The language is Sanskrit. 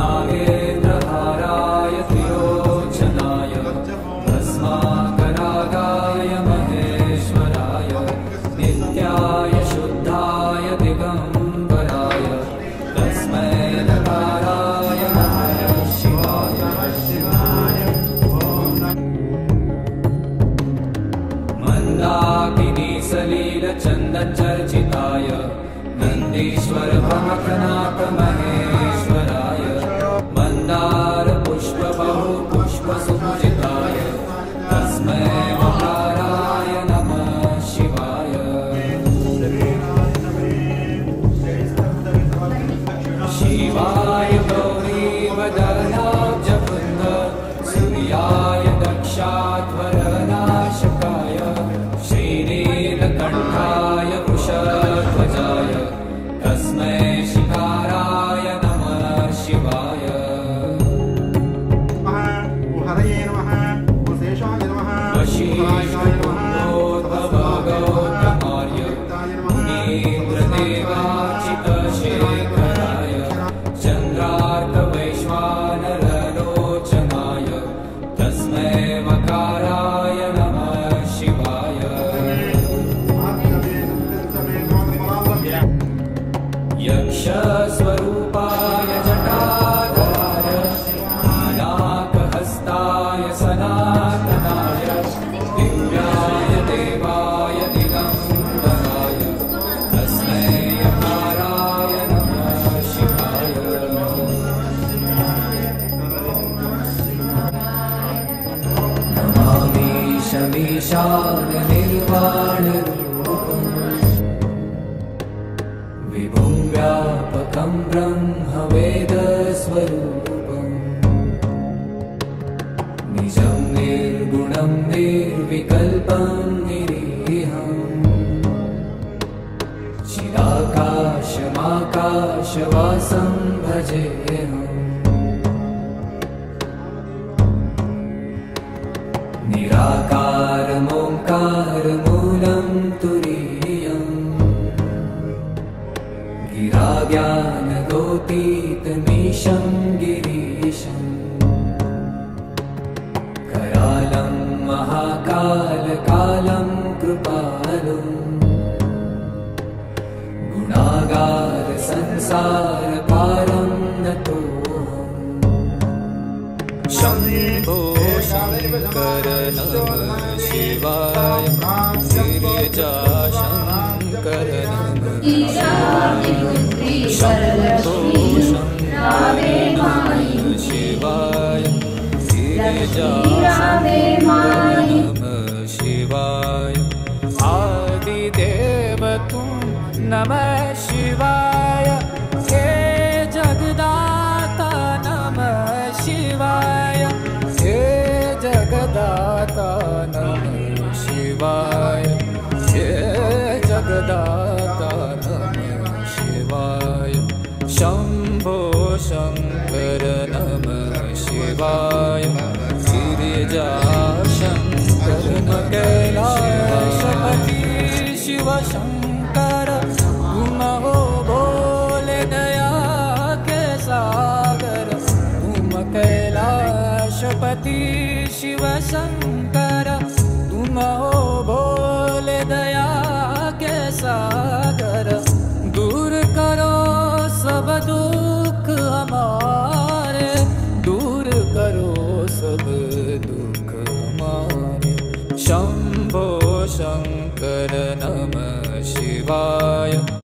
नागेन्द्रहाराय त्रिलोचनाय भस्माकरागाय महेश्वराय नित्याय शुद्धाय दिगम्बराय तस्मै नकाराय नमः शिवाय। मन्दाकिनी सलीलचन्दनचर्चिताय नन्दीश्वर भमकनाथ महेश्वराय मन्दार पुष्प बहु पुष्प सुपूजिताय तस्मै मकाराय नमः शिवाय। शिवाय गौरी वदनाब्जवृन्द सूर्याय दक्षाध्वरनाशकाय श्रीनीलकण्ठाय वृषध्वजाय तस्मै शिकाराय नमः शिवाय। वशीष्ठोद्भवगौतमार्य मुनीन्द्रदेवाचितशेखराय चन्द्रार्कवैश्वानरलोचनाय तस्मै मकाराय नमः शिवाय। यक्षस्वरूपाय जटाधराय मीनाकहस्ताय सनातनाय दिव्याय देवाय दिगम्बराय तस्मै यकाराय नमः शिवाय। नमामि शमीशाननिर्वाणरूपम् विभुं व्यापकं ब्रह्मवेदस्वरूपम् निजं निर्गुणं निर्विकल्पं निरीहम् चिदाकाशमाकाशवासं भजेऽहम्। निराकारमोङ्कारमूलं तुरीयम् गिराज्ञानगोतीतमीशं गिरीशम् करालं महाकालकालं कृपालुम् गुणागारसंसारपारं नतोऽहम्। शम्भो शङ्कर नमः शिवाय गिरिजा शङ्कर नमः शम्भो शङ्कर नमः शिवाय गिरिजा शङ्कर नमः शिवाय। आदिदेव तुम नमः शिवाय हे जगदाता नमः शिवाय हे जगदाता नमः शिवाय हे जगदाता नमः शिवाय। शम्भो शङ्कर नमः शिवाय गिरिजा शङ्कर कैलाशपति शिव शङ्कर तुम हो भोले दया के सागर तुम कैलाशपति शिव शङ्कर तुम हो भोले दया के सागर। दूर करो सब दुख हमारे दूर करो सब दुख हमारे। शम्भो शङ्कर नमः शिवाय।